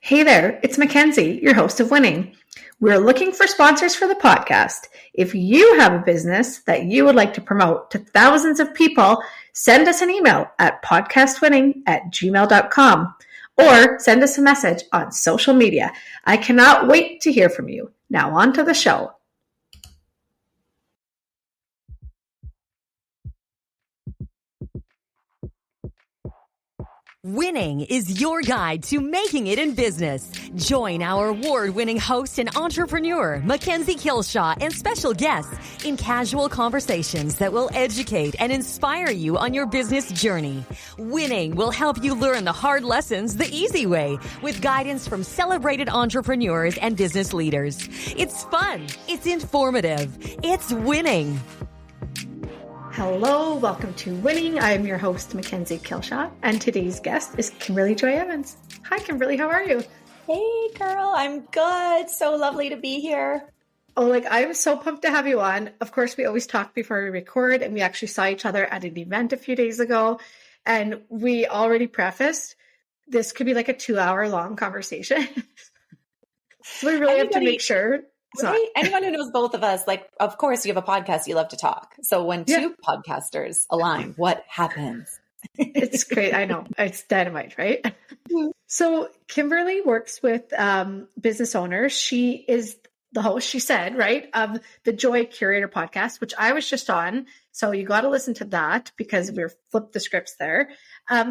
Hey there, it's Mackenzie, your host of Winning. We're looking for sponsors for the podcast. If you have a business that you would like to promote to thousands of people, send us an email at podcastwinning@gmail.com or send us a message on social media. I cannot wait to hear from you. Now on to the show. Winning is your guide to making it in business. Join our award-winning host and entrepreneur, Mackenzie Kilshaw, and special guests in casual conversations that will educate and inspire you on your business journey. Winning will help you learn the hard lessons the easy way with guidance from celebrated entrepreneurs and business leaders. It's fun. It's informative. It's winning. Hello, welcome to Winning. I am your host, Mackenzie Kilshaw, and today's guest is Kimberly Joy Evans. Hi, Kimberly. How are you? Hey, girl. I'm good. So lovely to be here. Oh, I'm so pumped to have you on. Of course, we always talk before we record, and we actually saw each other at an event a few days ago, and we already prefaced this could be like a 2-hour long conversation. So we really have to make sure. Right? Anyone who knows both of us, of course, you have a podcast, you love to talk. So when two podcasters align, what happens? It's great. I know. It's dynamite, right? So Kimberly works with business owners. She is the host, she said, right, of the Joy Curator podcast, which I was just on. So you got to listen to that because we're flipped the scripts there.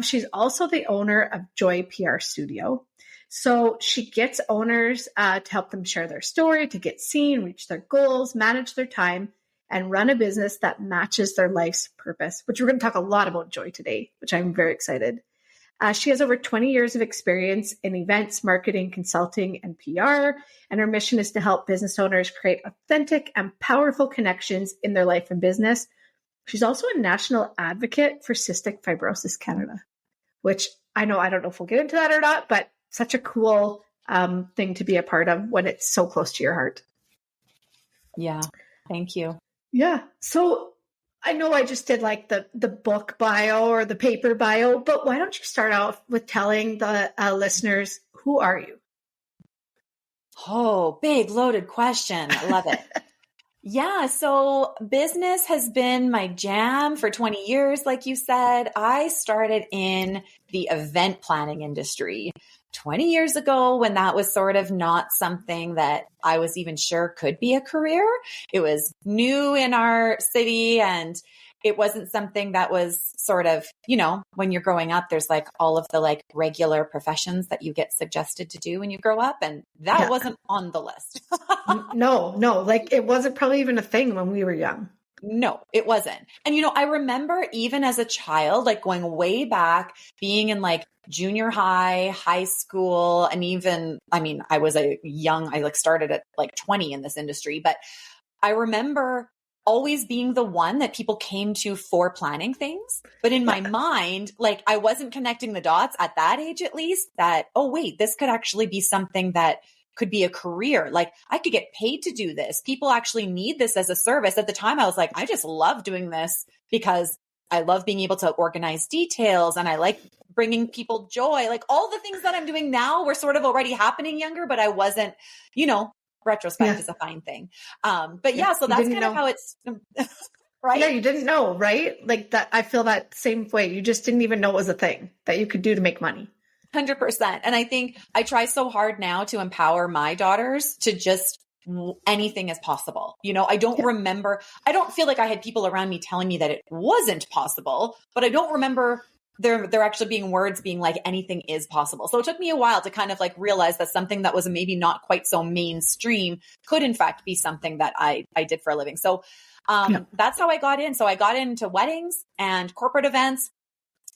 She's also the owner of Joy PR Studio. So she gets owners to help them share their story, to get seen, reach their goals, manage their time, and run a business that matches their life's purpose, which we're going to talk a lot about Joy today, which I'm very excited. She has over 20 years of experience in events, marketing, consulting, and PR, and her mission is to help business owners create authentic and powerful connections in their life and business. She's also a national advocate for Cystic Fibrosis Canada, which I don't know if we'll get into that or not, but such a cool thing to be a part of when it's so close to your heart. Yeah. Thank you. Yeah. So I know I just did the book bio or the paper bio, but why don't you start off with telling the listeners, who are you? Oh, big loaded question. I love it. Yeah. So business has been my jam for 20 years. Like you said, I started in the event planning industry 20 years ago when that was sort of not something that I was even sure could be a career. It was new in our city and it wasn't something that was sort of, when you're growing up, there's all of the regular professions that you get suggested to do when you grow up. And that wasn't on the list. No, it wasn't probably even a thing when we were young. No, it wasn't. And, I remember even as a child, going way back, being in junior high school, and even, I was I started at 20 in this industry, but I remember always being the one that people came to for planning things. But in my mind, I wasn't connecting the dots at that age, at least, that, oh, wait, this could actually be something that could be a career. I could get paid to do this. People actually need this as a service. At the time, I was I just love doing this because I love being able to organize details and I like bringing people joy. All the things that I'm doing now were sort of already happening younger, but I wasn't, retrospect is a fine thing. So that's kind of how it's right. Yeah, you didn't know, right? That. I feel that same way. You just didn't even know it was a thing that you could do to make money. 100%. And I think I try so hard now to empower my daughters to just anything is possible. I don't remember, I don't feel like I had people around me telling me that it wasn't possible, but I don't remember there actually being words being anything is possible. So it took me a while to kind of realize that something that was maybe not quite so mainstream could in fact be something that I did for a living. So that's how I got in. So I got into weddings and corporate events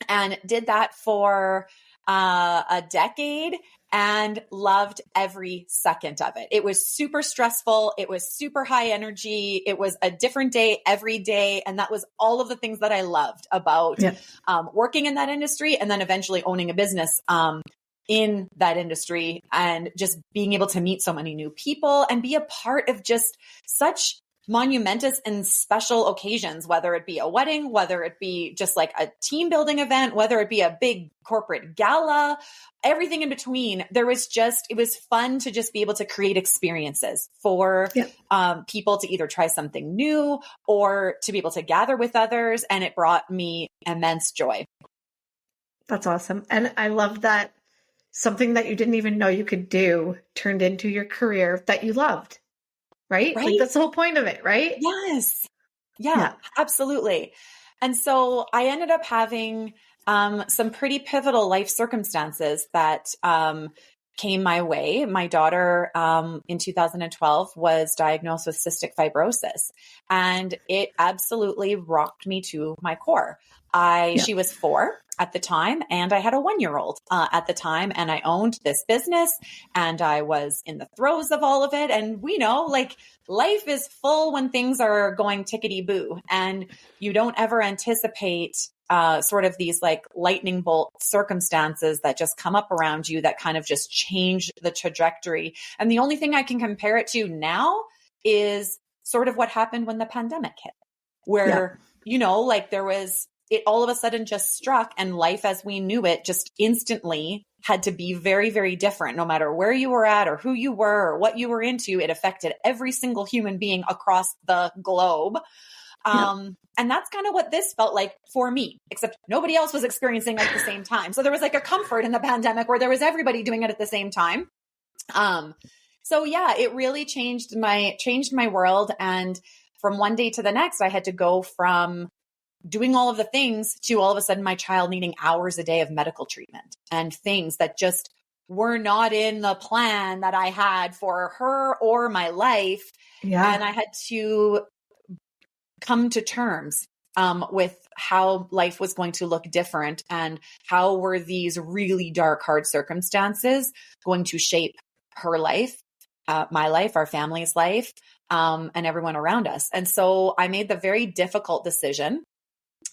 and did that for a decade and loved every second of it. It was super stressful. It was super high energy. It was a different day every day. And that was all of the things that I loved about working in that industry and then eventually owning a business in that industry and just being able to meet so many new people and be a part of just such monumentous and special occasions, whether it be a wedding, whether it be just like a team building event, whether it be a big corporate gala, everything in between. It was fun to just be able to create experiences for people to either try something new or to be able to gather with others. And it brought me immense joy. That's awesome. And I love that something that you didn't even know you could do turned into your career that you loved. Right? Like that's the whole point of it, right? Yes. Yeah, absolutely. And so I ended up having some pretty pivotal life circumstances that came my way. My daughter in 2012 was diagnosed with cystic fibrosis, and it absolutely rocked me to my core. She was 4 at the time, and I had a 1-year-old at the time, and I owned this business, and I was in the throes of all of it. And we know, like, life is full when things are going tickety-boo, and you don't ever anticipate sort of these like lightning bolt circumstances that just come up around you that kind of just change the trajectory. And the only thing I can compare it to now is sort of what happened when the pandemic hit, where, like it all of a sudden just struck, and life as we knew it just instantly had to be very, very different. No matter where you were at or who you were or what you were into, it affected every single human being across the globe. And that's kind of what this felt like for me, except nobody else was experiencing it at the same time. So there was like a comfort in the pandemic where there was everybody doing it at the same time. So yeah, it really changed my world. And from one day to the next, I had to go from doing all of the things to all of a sudden my child needing hours a day of medical treatment and things that just were not in the plan that I had for her or my life. Yeah. And I had to come to terms with how life was going to look different and how were these really dark, hard circumstances going to shape her life, my life, our family's life, and everyone around us. And so I made the very difficult decision.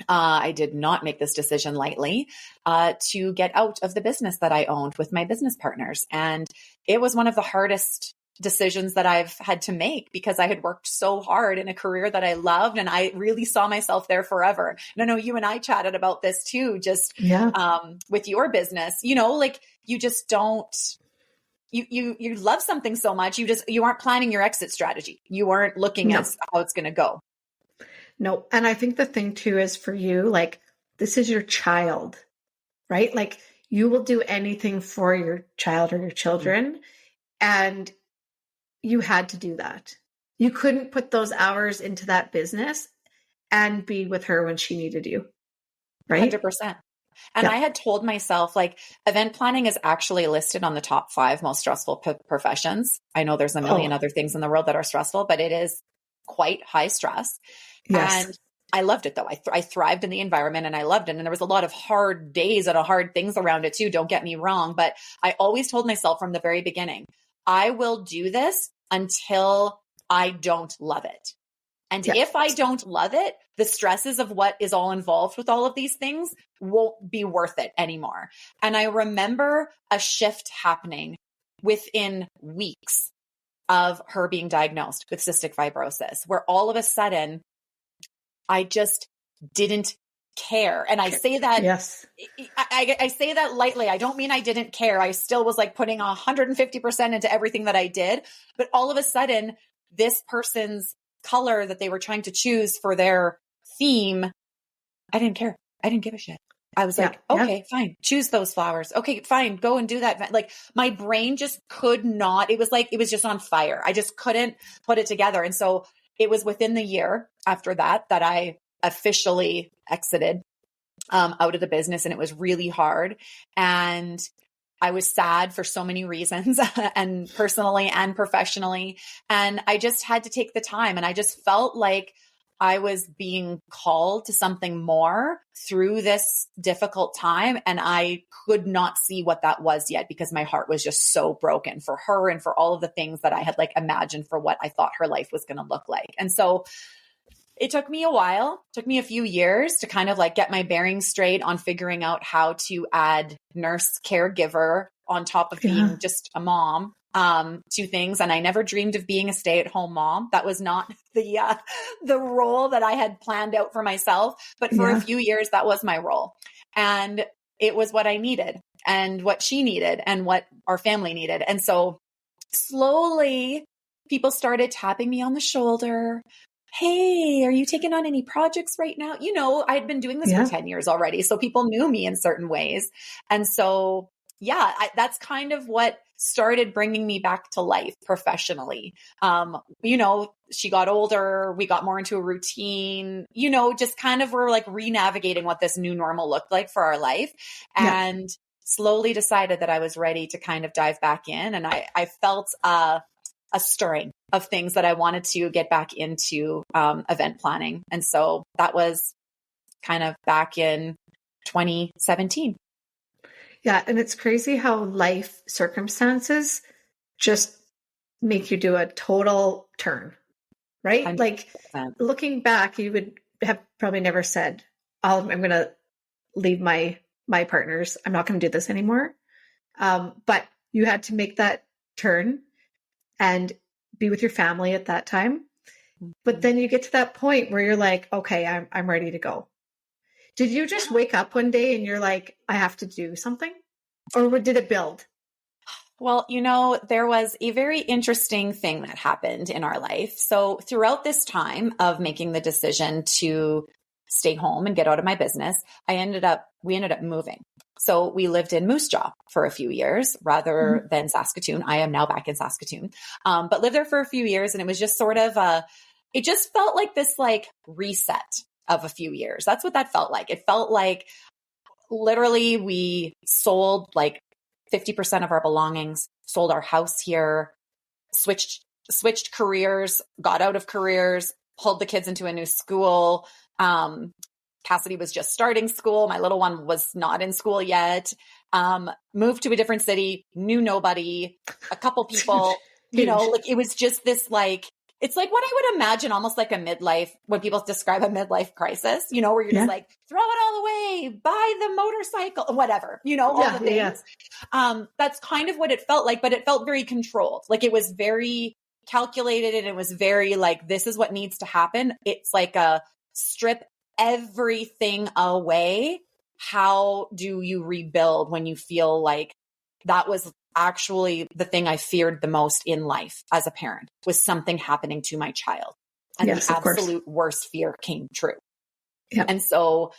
I did not make this decision lightly, to get out of the business that I owned with my business partners. And it was one of the hardest decisions that I've had to make because I had worked so hard in a career that I loved and I really saw myself there forever. And I know you and I chatted about this too, just with your business, like you just don't, you love something so much. You aren't planning your exit strategy. You aren't looking at how it's going to go. No. And I think the thing too is for you, like, this is your child, right? Like you will do anything for your child or your children. And you had to do that. You couldn't put those hours into that business and be with her when she needed you. Right? 100%. And I had told myself, like, event planning is actually listed on the top 5 most stressful professions. I know there's a million other things in the world that are stressful, but it is quite high stress. Yes. And I loved it though. I thrived in the environment and I loved it. And there was a lot of hard days and hard things around it too. Don't get me wrong. But I always told myself from the very beginning, I will do this until I don't love it. And if I don't love it, the stresses of what is all involved with all of these things won't be worth it anymore. And I remember a shift happening within weeks of her being diagnosed with cystic fibrosis, where all of a sudden I just didn't care. And I say that, I say that lightly. I don't mean I didn't care. I still was like putting 150% into everything that I did. But all of a sudden, this person's color that they were trying to choose for their theme, I didn't care. I didn't give a shit. I was like, okay, fine. Choose those flowers. Okay, fine. Go and do that. Like my brain just could not, it was like, it was just on fire. I just couldn't put it together. And so it was within the year after that I officially exited out of the business, and it was really hard. And I was sad for so many reasons and personally and professionally. And I just had to take the time, and I just felt like I was being called to something more through this difficult time. And I could not see what that was yet because my heart was just so broken for her and for all of the things that I had like imagined for what I thought her life was going to look like. And so it took me a while, took me a few years to kind of like get my bearings straight on figuring out how to add nurse caregiver on top of being just a mom, two things. And I never dreamed of being a stay-at-home mom. That was not the role that I had planned out for myself. But for a few years, that was my role. And it was what I needed and what she needed and what our family needed. And so slowly people started tapping me on the shoulder. Hey, are you taking on any projects right now? You know, I had been doing this for 10 years already. So people knew me in certain ways. And so, that's kind of what started bringing me back to life professionally. You know, she got older, we got more into a routine, you know, just kind of were like re-navigating what this new normal looked like for our life. And slowly decided that I was ready to kind of dive back in. And I felt a stirring of things that I wanted to get back into event planning. And so that was kind of back in 2017. Yeah. And it's crazy how life circumstances just make you do a total turn, right? 100%. Like looking back, you would have probably never said, I'm going to leave my partners. I'm not going to do this anymore. But you had to make that turn and be with your family at that time. But then you get to that point where you're like, okay, I'm ready to go. Did you just wake up one day and you're like, I have to do something? Or did it build? Well, you know, there was a very interesting thing that happened in our life. So throughout this time of making the decision to stay home and get out of my business, we ended up moving. So we lived in Moose Jaw for a few years rather than Saskatoon. I am now back in Saskatoon, but lived there for a few years. And it was just sort of it just felt like this like reset of a few years. That's what that felt like. It felt like literally we sold like 50% of our belongings, sold our house here, switched careers, got out of careers, pulled the kids into a new school. Cassidy was just starting school. My little one was not in school yet. Moved to a different city, knew nobody, a couple people, you know, like it was just this like, it's like what I would imagine almost like a midlife, when people describe a midlife crisis, you know, where you're just like, throw it all away, buy the motorcycle, whatever, you know, all the things. That's kind of what it felt like, but it felt very controlled. Like it was very calculated and it was very like, this is what needs to happen. It's like a strip everything away. How do you rebuild when you feel like that was actually the thing I feared the most in life as a parent, was something happening to my child? And the absolute worst fear came true. And so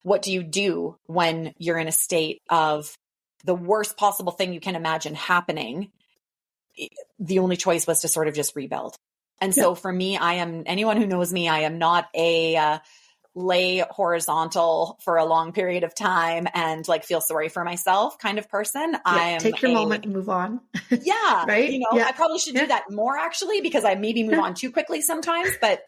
what do you do when you're in a state of the worst possible thing you can imagine happening? The only choice was to sort of just rebuild. And so for me, anyone who knows me, I am not a lay horizontal for a long period of time and like feel sorry for myself kind of person. I am take your moment and move on. Right. You know, I probably should do that more actually, because I maybe move on too quickly sometimes, but,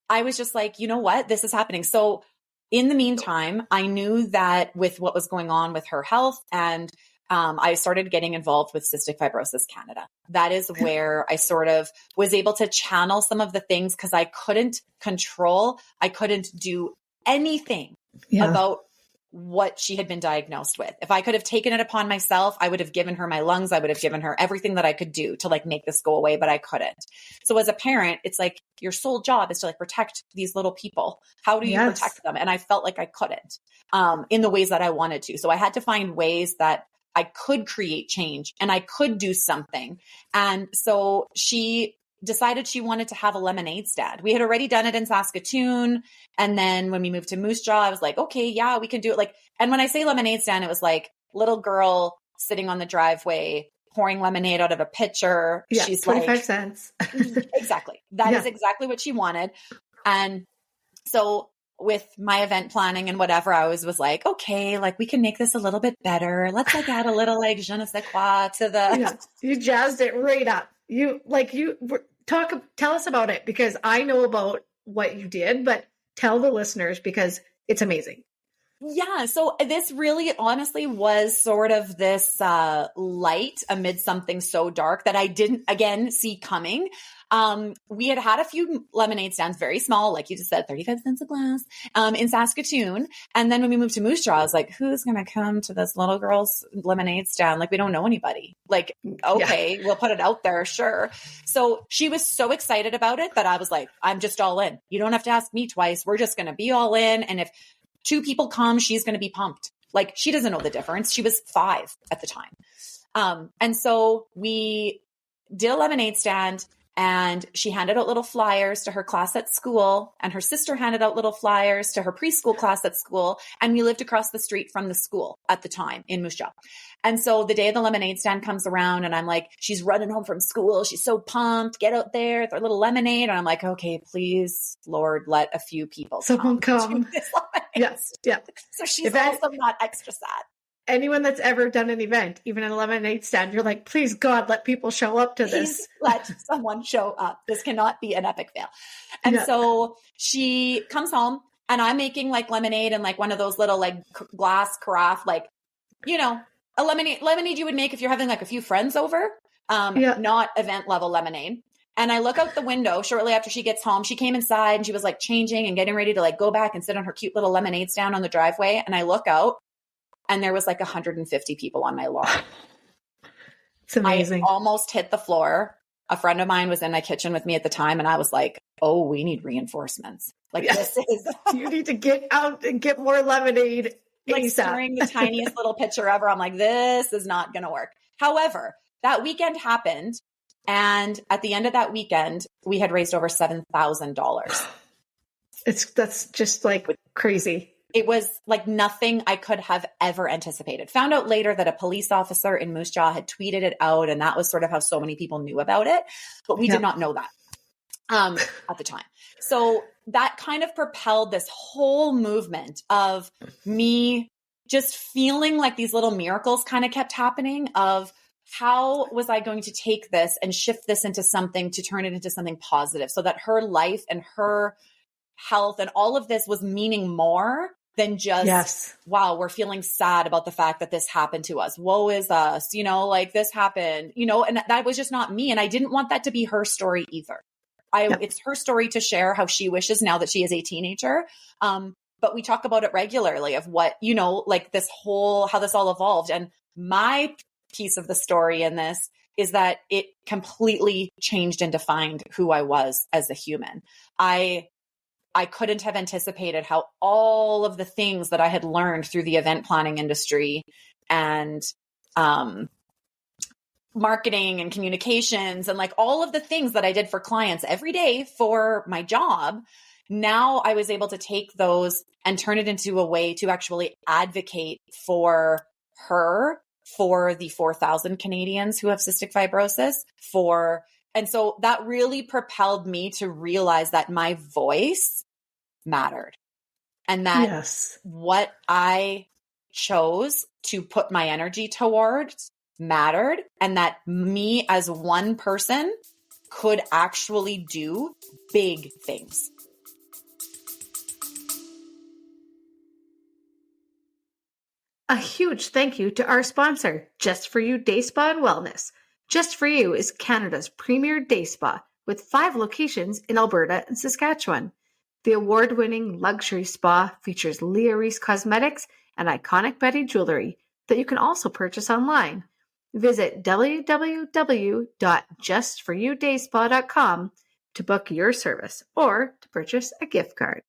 I was just like, you know what, this is happening. So in the meantime, I knew that with what was going on with her health, and I started getting involved with Cystic Fibrosis Canada. That is where I sort of was able to channel some of the things, because I couldn't do anything about what she had been diagnosed with. If I could have taken it upon myself, I would have given her my lungs. I would have given her everything that I could do to like make this go away, but I couldn't. So as a parent, it's like your sole job is to like protect these little people. How do you protect them? And I felt like I couldn't in the ways that I wanted to. So I had to find ways that I could create change and I could do something. And so she decided she wanted to have a lemonade stand. We had already done it in Saskatoon. And then when we moved to Moose Jaw, I was like, okay, yeah, we can do it. Like, and when I say lemonade stand, it was like little girl sitting on the driveway, pouring lemonade out of a pitcher. Yeah, she's 25 like, cents. Exactly. That is exactly what she wanted. And so with my event planning and whatever, I was like, okay, like we can make this a little bit better. Let's like add a little like je ne sais quoi to the. You jazzed it right up. Tell us about it, because I know about what you did, but tell the listeners, because it's amazing. Yeah. So this really honestly was sort of this light amid something so dark that I didn't, again, see coming. We had a few lemonade stands, very small, like you just said, 35 cents a glass, in Saskatoon. And then when we moved to Moose Jaw, I was like, who's going to come to this little girl's lemonade stand? Like, we don't know anybody. Like, okay, we'll put it out there. Sure. So she was so excited about it that I was like, I'm just all in. You don't have to ask me twice. We're just going to be all in. And if 2 people come, she's going to be pumped. Like, she doesn't know the difference. She was 5 at the time. And so we did a lemonade stand, and she handed out little flyers to her class at school, and her sister handed out little flyers to her preschool class at school. And we lived across the street from the school at the time in Moose Jaw. And so the day of the lemonade stand comes around, and I'm like, she's running home from school. She's so pumped. Get out there with her little lemonade. And I'm like, okay, please, Lord, let a few people Someone come. Yes. Yeah. So she's also not extra sad. Anyone that's ever done an event, even in a lemonade stand, you're like, please God, let people show up to this. Let someone show up. This cannot be an epic fail. And so she comes home, and I'm making like lemonade and like one of those little like glass carafe, like, you know, a lemonade you would make if you're having like a few friends over, not event level lemonade. And I look out the window shortly after she gets home. She came inside and she was like changing and getting ready to like go back and sit on her cute little lemonade stand on the driveway. And I look out, and there was like 150 people on my lawn. It's amazing. I almost hit the floor. A friend of mine was in my kitchen with me at the time, and I was like, oh, we need reinforcements. Like, this is... You need to get out and get more lemonade. Like, stirring the tiniest little pitcher ever. I'm like, this is not going to work. However, that weekend happened. And at the end of that weekend, we had raised over $7,000. That's just like crazy. It was like nothing I could have ever anticipated. Found out later that a police officer in Moose Jaw had tweeted it out, and that was sort of how so many people knew about it. But we did not know that at the time. So that kind of propelled this whole movement of me just feeling like these little miracles kind of kept happening of how was I going to take this and shift this into something to turn it into something positive so that her life and her health and all of this was meaning more than just, wow, we're feeling sad about the fact that this happened to us. Woe is us, you know, like this happened, you know, and that was just not me. And I didn't want that to be her story either. It's her story to share how she wishes now that she is a teenager. But we talk about it regularly of what, you know, like this whole, how this all evolved. And my piece of the story in this is that it completely changed and defined who I was as a human. I couldn't have anticipated how all of the things that I had learned through the event planning industry and marketing and communications and like all of the things that I did for clients every day for my job. Now I was able to take those and turn it into a way to actually advocate for her, for the 4,000 Canadians who have cystic fibrosis, and so that really propelled me to realize that my voice mattered and that what I chose to put my energy towards mattered, and that me as one person could actually do big things. A huge thank you to our sponsor, Just For You Day Spa and Wellness. Just For You is Canada's premier day spa with 5 locations in Alberta and Saskatchewan. The award-winning luxury spa features Leah Reese cosmetics and iconic Betty jewelry that you can also purchase online. Visit www.justforyoudayspa.com to book your service or to purchase a gift card.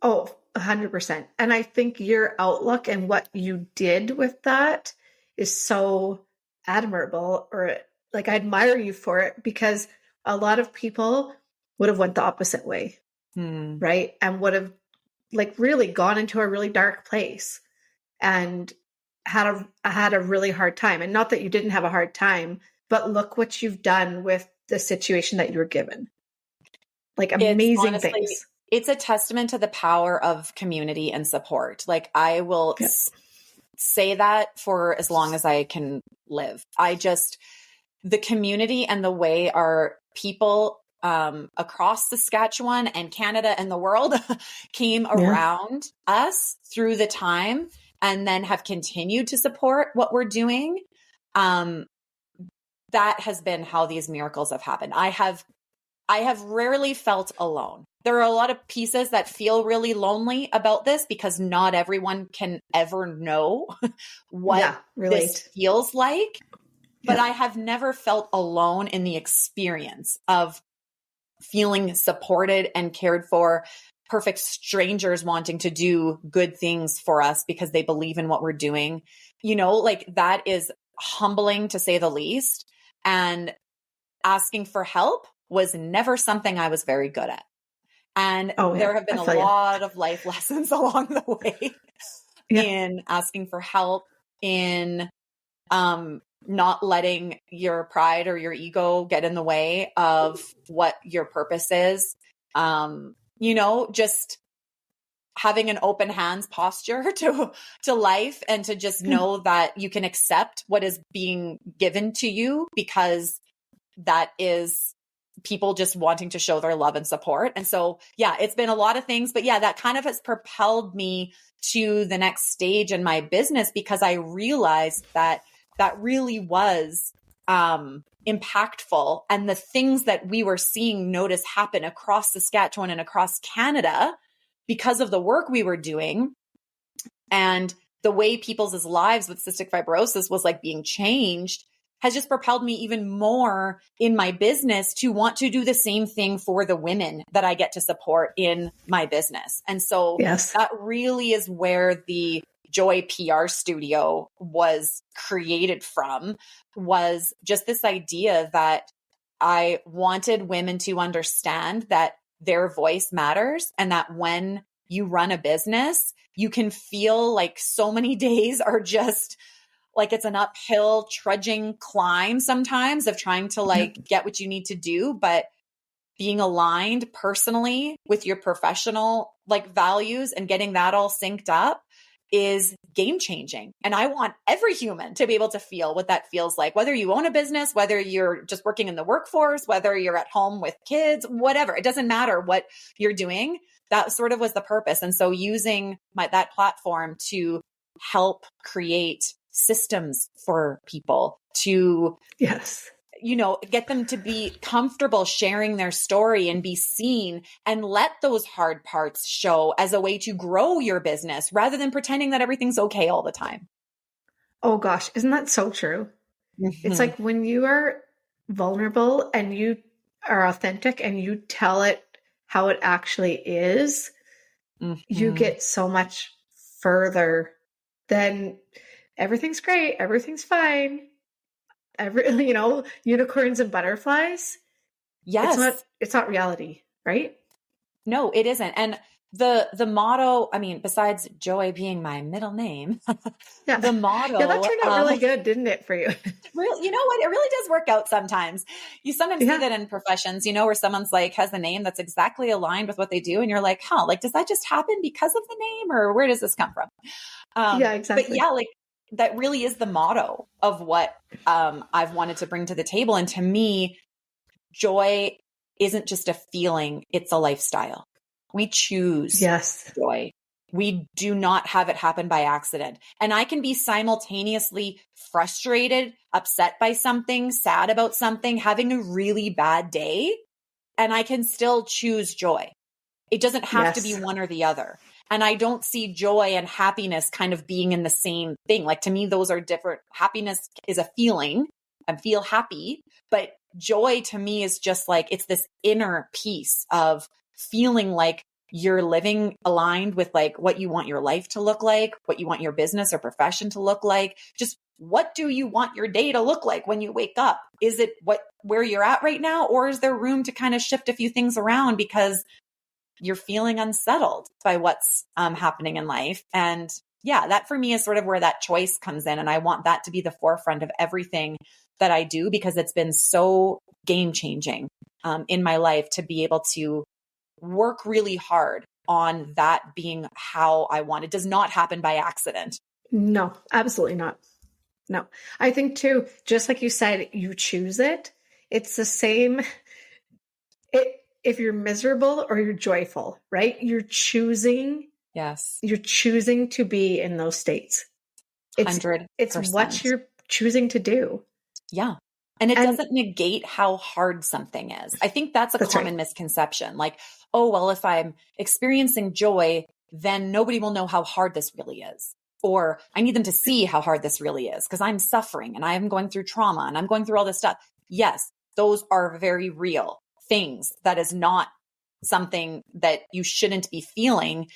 Oh, 100%. And I think your outlook and what you did with that is so admirable, or like I admire you for it, because a lot of people would have went the opposite way, right? And would have like really gone into a really dark place and had a really hard time. And not that you didn't have a hard time, but look what you've done with the situation that you were given. Like amazing things. It's a testament to the power of community and support. Like I will say that for as long as I can live. The community and the way our people across Saskatchewan and Canada and the world came around us through the time and then have continued to support what we're doing. That has been how these miracles have happened. I have rarely felt alone. There are a lot of pieces that feel really lonely about this because not everyone can ever know what this feels like. But I have never felt alone in the experience of feeling supported and cared for, perfect strangers wanting to do good things for us because they believe in what we're doing. You know, like that is humbling to say the least. And asking for help was never something I was very good at. And there have been a lot of life lessons along the way in asking for help, in not letting your pride or your ego get in the way of what your purpose is. You know, just having an open hands posture to life and to just know that you can accept what is being given to you because that is people just wanting to show their love and support. And so, it's been a lot of things, but that kind of has propelled me to the next stage in my business because I realized that really was impactful. And the things that we were seeing notice happen across Saskatchewan and across Canada because of the work we were doing and the way people's lives with cystic fibrosis was like being changed has just propelled me even more in my business to want to do the same thing for the women that I get to support in my business. And so that really is where the Joy PR studio was created from, was just this idea that I wanted women to understand that their voice matters and that when you run a business, you can feel like so many days are just like it's an uphill trudging climb sometimes of trying to like get what you need to do, but being aligned personally with your professional like values and getting that all synced up is game changing. And I want every human to be able to feel what that feels like, whether you own a business, whether you're just working in the workforce, whether you're at home with kids, whatever, it doesn't matter what you're doing. That sort of was the purpose. And so using that platform to help create systems for people to, you know, get them to be comfortable sharing their story and be seen and let those hard parts show as a way to grow your business rather than pretending that everything's okay all the time. Oh gosh, isn't that so true? It's like when you are vulnerable and you are authentic and you tell it how it actually is, you get so much further than everything's great, everything's fine. You know, unicorns and butterflies. Yes. It's not reality, right? No, it isn't. And the motto, I mean, besides Joy being my middle name, the motto. Yeah, that turned out really good, didn't it, for you? You know what? It really does work out sometimes. You sometimes see that in professions, you know, where someone's like has the name that's exactly aligned with what they do. And you're like, like, does that just happen because of the name or where does this come from? Exactly. But like that really is the motto of what I've wanted to bring to the table. And to me, joy isn't just a feeling, it's a lifestyle. We choose joy. We do not have it happen by accident. And I can be simultaneously frustrated, upset by something, sad about something, having a really bad day, and I can still choose joy. It doesn't have to be one or the other. And I don't see joy and happiness kind of being in the same thing. Like to me, those are different. Happiness is a feeling. I feel happy, but joy to me is just like, it's this inner piece of feeling like you're living aligned with like what you want your life to look like, what you want your business or profession to look like. Just what do you want your day to look like when you wake up? Is it where you're at right now? Or is there room to kind of shift a few things around because you're feeling unsettled by what's happening in life? And that for me is sort of where that choice comes in. And I want that to be the forefront of everything that I do because it's been so game changing in my life to be able to work really hard on that being how I want. It does not happen by accident. No, absolutely not. No, I think too, just like you said, you choose it. It's the same. if you're miserable or you're joyful, right? Yes. You're choosing to be in those states. It's 100%. it's what you're choosing to do. Yeah. And it doesn't negate how hard something is. I think that's a common misconception. Like, oh, well, if I'm experiencing joy, then nobody will know how hard this really is. Or I need them to see how hard this really is because I'm suffering and I'm going through trauma and I'm going through all this stuff. Yes, those are very real things. That is not something that you shouldn't be feeling.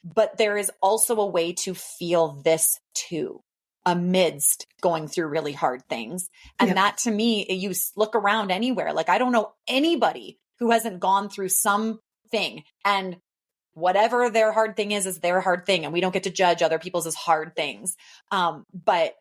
But there is also a way to feel this too, amidst going through really hard things. And that to me, you look around anywhere. Like, I don't know anybody who hasn't gone through something, and whatever their hard thing is their hard thing. And we don't get to judge other people's as hard things. But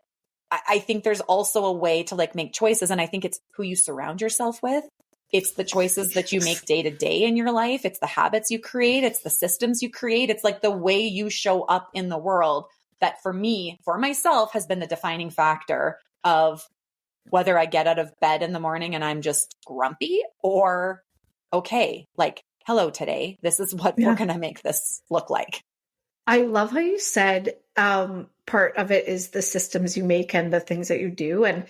I think there's also a way to like make choices. And I think it's who you surround yourself with. It's the choices that you make day to day in your life. It's the habits you create. It's the systems you create. It's like the way you show up in the world that for me, for myself, has been the defining factor of whether I get out of bed in the morning and I'm just grumpy or okay, like, hello today. This is what we're going to make this look like. I love how you said part of it is the systems you make and the things that you do. And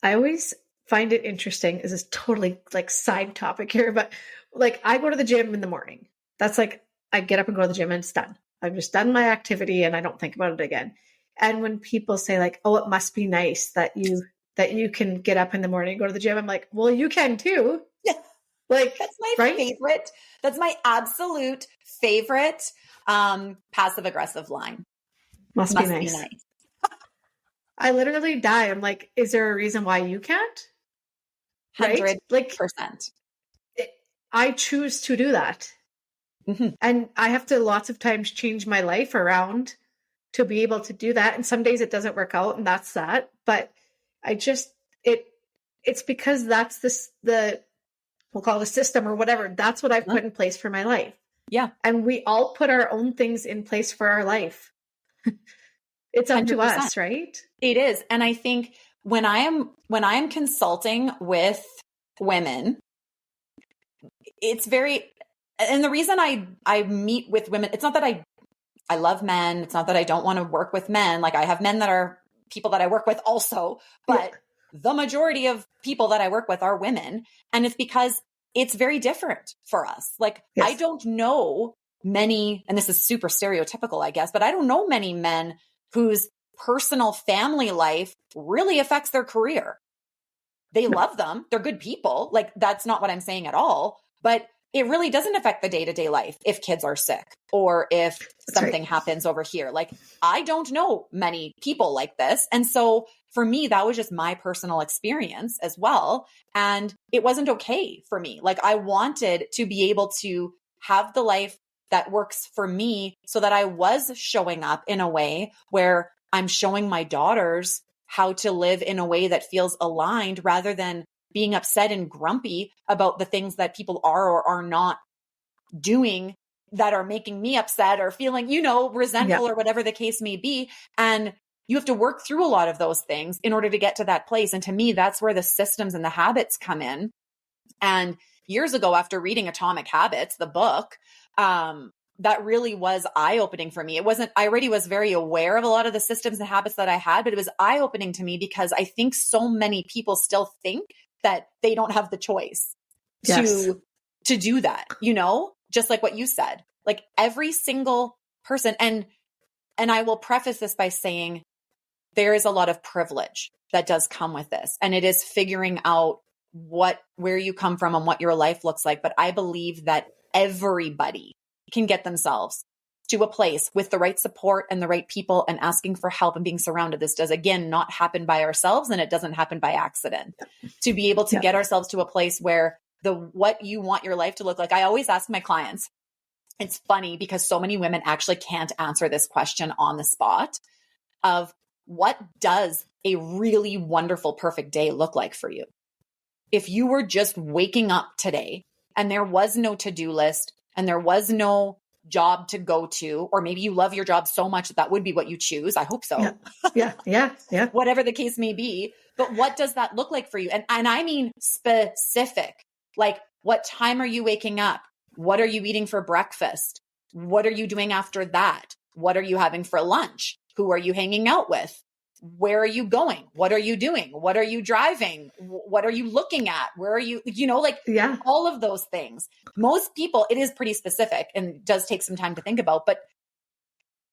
I always find it interesting. This is totally like side topic here, but like I go to the gym in the morning. That's like, I get up and go to the gym and it's done. I've just done my activity and I don't think about it again. And when people say like, oh, it must be nice that you can get up in the morning and go to the gym. I'm like, well, you can too. Yeah. Like, that's my favorite. That's my absolute favorite passive aggressive line. Must be nice. I literally die. I'm like, is there a reason why you can't? 100%. Like, I choose to do that. Mm-hmm. And I have to lots of times change my life around to be able to do that. And some days it doesn't work out and that's that. But I just, it's because that's we'll call it a system or whatever. That's what I've put in place for my life. Yeah. And we all put our own things in place for our life. It's up 100%. To us, right? It is. And I think when I am consulting with women, it's very, and the reason I meet with women, it's not that I love men. It's not that I don't want to work with men. Like I have men that are people that I work with also, but the majority of people that I work with are women. And it's because it's very different for us. Like I don't know many, and this is super stereotypical, I guess, but I don't know many men whose personal family life really affects their career. They love them. They're good people. Like that's not what I'm saying at all, but it really doesn't affect the day-to-day life if kids are sick or if something happens over here. Like I don't know many people like this. And so for me, that was just my personal experience as well. And it wasn't okay for me. Like I wanted to be able to have the life that works for me so that I was showing up in a way where I'm showing my daughters how to live in a way that feels aligned rather than being upset and grumpy about the things that people are or are not doing that are making me upset or feeling, resentful or whatever the case may be. And you have to work through a lot of those things in order to get to that place. And to me, that's where the systems and the habits come in. And years ago, after reading Atomic Habits, the book, that really was eye-opening for me. I already was very aware of a lot of the systems and habits that I had, but it was eye-opening to me because I think so many people still think that they don't have the choice to do that, just like what you said, like every single person. And I will preface this by saying there is a lot of privilege that does come with this. And it is figuring out where you come from and what your life looks like. But I believe that everybody can get themselves to a place with the right support and the right people and asking for help and being surrounded. This does, again, not happen by ourselves, and it doesn't happen by accident. To be able to get ourselves to a place where what you want your life to look like. I always ask my clients, it's funny because so many women actually can't answer this question on the spot of what does a really wonderful, perfect day look like for you? If you were just waking up today and there was no to-do list and there was no job to go to, or maybe you love your job so much that would be what you choose. I hope so. Yeah. Whatever the case may be. But what does that look like for you? And I mean specific. Like, What time are you waking up? What are you eating for breakfast? What are you doing after that? What are you having for lunch? Who are you hanging out with? Where are you going? What are you doing? What are you driving? What are you looking at? Where are you, like all of those things. Most people, it is pretty specific and does take some time to think about. But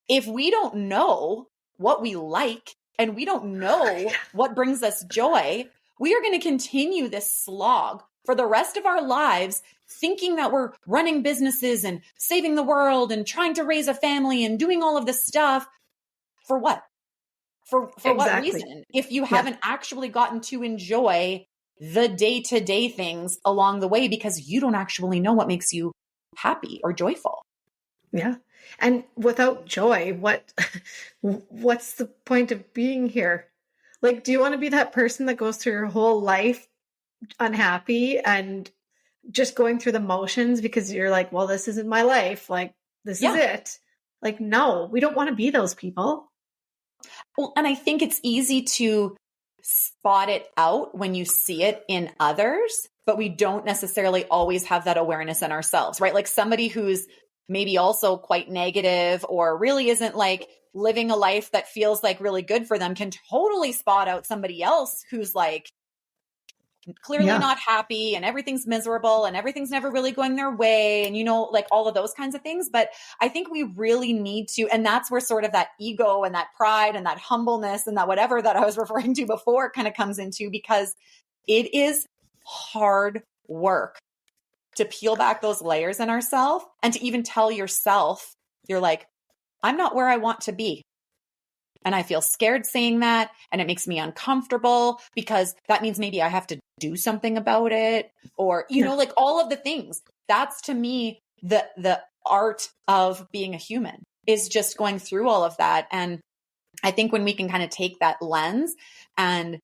if we don't know what we like and we don't know what brings us joy, we are going to continue this slog for the rest of our lives, thinking that we're running businesses and saving the world and trying to raise a family and doing all of this stuff. For what? For what reason? If you haven't actually gotten to enjoy the day-to-day things along the way because you don't actually know what makes you happy or joyful. Yeah. And without joy, what's the point of being here? Like, do you want to be that person that goes through your whole life unhappy and just going through the motions because you're like, well, this isn't my life. Like, this is it. Like, no, we don't want to be those people. Well, and I think it's easy to spot it out when you see it in others, but we don't necessarily always have that awareness in ourselves, right? Like somebody who's maybe also quite negative or really isn't like living a life that feels like really good for them can totally spot out somebody else who's like clearly not happy and everything's miserable and everything's never really going their way. And, like all of those kinds of things. But I think we really need to, and that's where sort of that ego and that pride and that humbleness and that whatever that I was referring to before kind of comes into, because it is hard work to peel back those layers in ourselves and to even tell yourself, you're like, I'm not where I want to be. And I feel scared saying that. And it makes me uncomfortable because that means maybe I have to do something about it or, like all of the things. That's to me, the art of being a human is just going through all of that. And I think when we can kind of take that lens and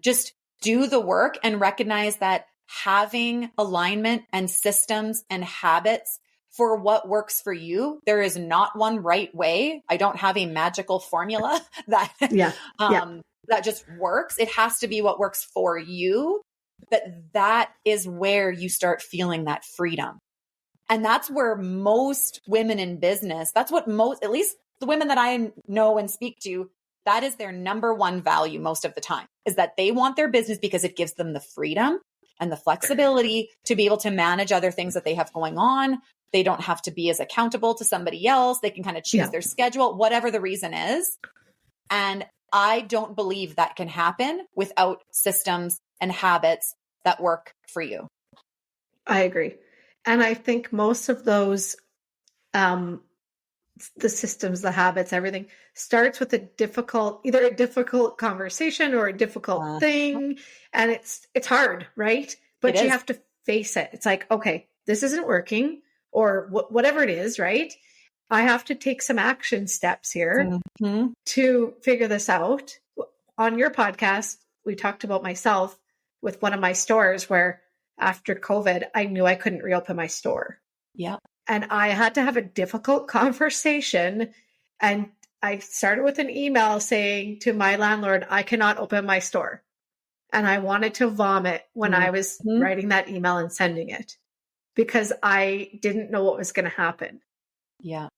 just do the work and recognize that having alignment and systems and habits for what works for you, there is not one right way. I don't have a magical formula that that just works. It has to be what works for you. That is where you start feeling that freedom. And that's where most women in business, that's what at least the women that I know and speak to, that is their number one value most of the time, is that they want their business because it gives them the freedom and the flexibility to be able to manage other things that they have going on. They don't have to be as accountable to somebody else. They can kind of choose their schedule, whatever the reason is. And I don't believe that can happen without systems and habits that work for you. I agree. And I think most of those, the systems, the habits, everything starts with either a difficult conversation or a difficult thing. And it's hard, right? But you have to face it. It's like, okay, this isn't working. Or whatever it is, right? I have to take some action steps here to figure this out. On your podcast, we talked about myself with one of my stores where after COVID, I knew I couldn't reopen my store. Yeah. And I had to have a difficult conversation. And I started with an email saying to my landlord, I cannot open my store. And I wanted to vomit when I was writing that email and sending it, because I didn't know what was going to happen. Yeah.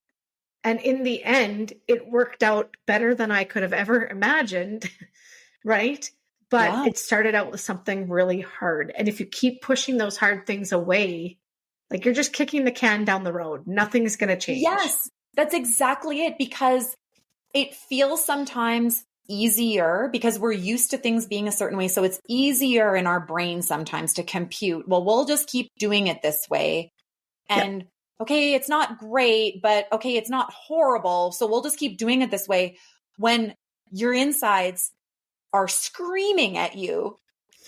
And in the end, it worked out better than I could have ever imagined, right? But it started out with something really hard. And if you keep pushing those hard things away, like you're just kicking the can down the road, nothing's going to change. Yes, that's exactly it. Because it feels sometimes easier because we're used to things being a certain way. So it's easier in our brain sometimes to compute, well, we'll just keep doing it this way. And okay, it's not great, but okay, it's not horrible. So we'll just keep doing it this way. When your insides are screaming at you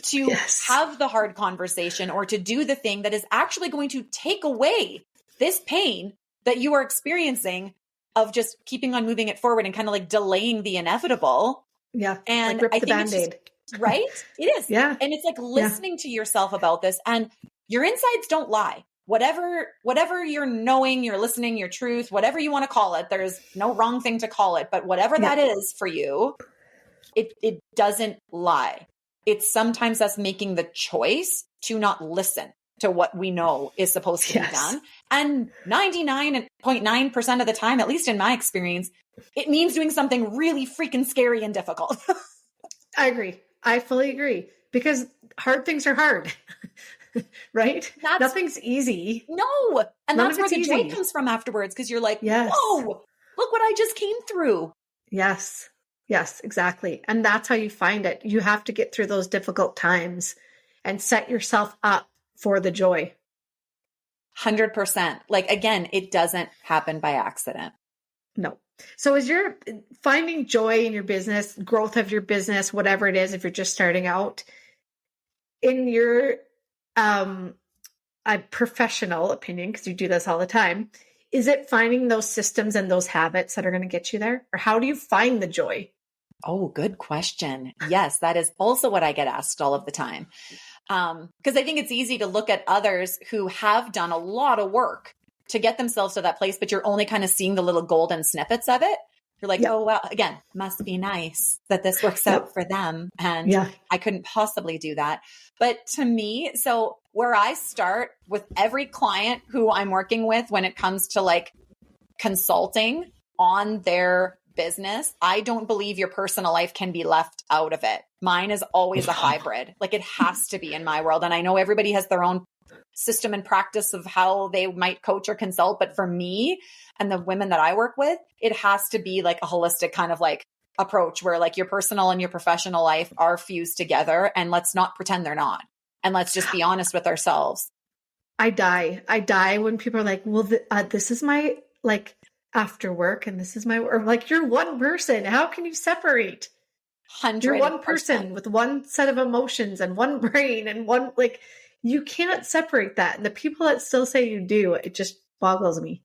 to have the hard conversation or to do the thing that is actually going to take away this pain that you are experiencing of just keeping on moving it forward and kind of like delaying the inevitable. Yeah. And like rip I the think Band-Aid. Right? It is. Yeah. And it's like listening to yourself about this, and your insides don't lie. Whatever you're knowing, your listening, your truth, whatever you want to call it, there's no wrong thing to call it, but whatever that is for you, it doesn't lie. It's sometimes us making the choice to not listen to what we know is supposed to be done. And 99.9% of the time, at least in my experience, it means doing something really freaking scary and difficult. I agree. I fully agree, because hard things are hard, right? Nothing's easy. No. And that's where the joy comes from afterwards. Cause you're like, whoa, look what I just came through. Yes. Yes, exactly. And that's how you find it. You have to get through those difficult times and set yourself up for the joy. 100%. Like, again, it doesn't happen by accident. No. So as you're finding joy in your business, growth of your business, whatever it is, if you're just starting out, in your a professional opinion, because you do this all the time, is it finding those systems and those habits that are going to get you there? Or how do you find the joy? Oh, good question. Yes, that is also what I get asked all of the time. Because I think it's easy to look at others who have done a lot of work to get themselves to that place, but you're only kind of seeing the little golden snippets of it. You're like, oh, well, again, must be nice that this works out for them. And I couldn't possibly do that. But to me, so where I start with every client who I'm working with when it comes to like consulting on their business, I don't believe your personal life can be left out of it. Mine is always a hybrid. Like it has to be in my world. And I know everybody has their own system and practice of how they might coach or consult. But for me and the women that I work with, it has to be like a holistic kind of like approach where like your personal and your professional life are fused together, and let's not pretend they're not. And let's just be honest with ourselves. I die when people are like, well, this is my like after work and this is my, or like, you're one person. How can you separate? 100%. You're one person with one set of emotions and one brain and one, like, you can't separate that. And the people that still say you do, it just boggles me.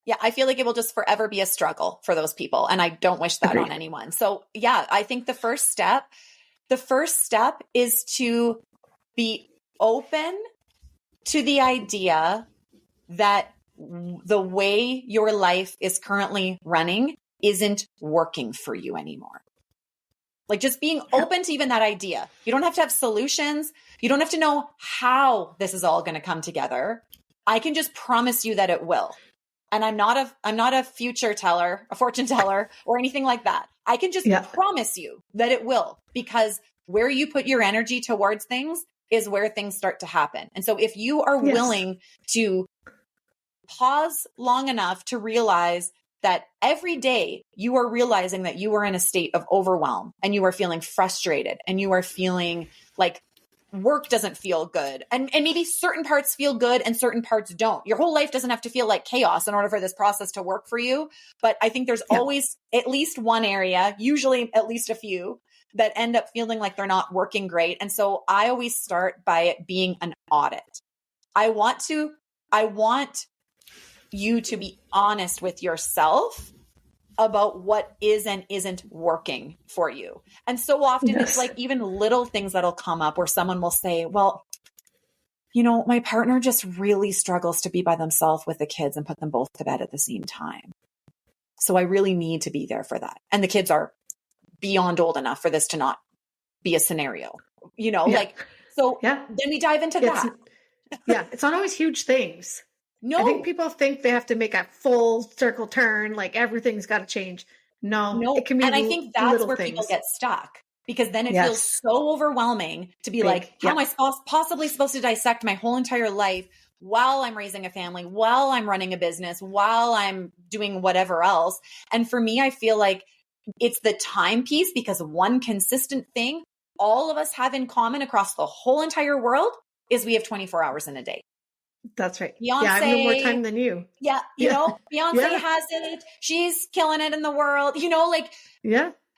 Yeah, I feel like it will just forever be a struggle for those people. And I don't wish that on anyone. So yeah, I think the first step is to be open to the idea that the way your life is currently running isn't working for you anymore. Like just being open to even that idea. You don't have to have solutions. You don't have to know how this is all going to come together. I can just promise you that it will. And I'm not a future teller, a fortune teller, or anything like that. I can just promise you that it will, because where you put your energy towards things is where things start to happen. And so if you are willing to pause long enough to realize that every day you are realizing that you are in a state of overwhelm and you are feeling frustrated and you are feeling like work doesn't feel good. And maybe certain parts feel good and certain parts don't. Your whole life doesn't have to feel like chaos in order for this process to work for you. But I think there's always at least one area, usually at least a few, that end up feeling like they're not working great. And so I always start by it being an audit. I want you to be honest with yourself about what is and isn't working for you. And so often it's like even little things that'll come up where someone will say, well, you know, my partner just really struggles to be by themselves with the kids and put them both to bed at the same time. So I really need to be there for that. And the kids are beyond old enough for this to not be a scenario, you know, then we dive into that. It's not always huge things. No, I think people think they have to make a full circle turn, like everything's got to change. No, it can be. And I think that's where things. People get stuck, because then it feels so overwhelming to be like, how am I possibly supposed to dissect my whole entire life while I'm raising a family, while I'm running a business, while I'm doing whatever else? And for me, I feel like it's the time piece, because one consistent thing all of us have in common across the whole entire world is we have 24 hours in a day. That's right. Beyonce, I have more time than you. Yeah. You know, Beyonce has it. She's killing it in the world, you know, like,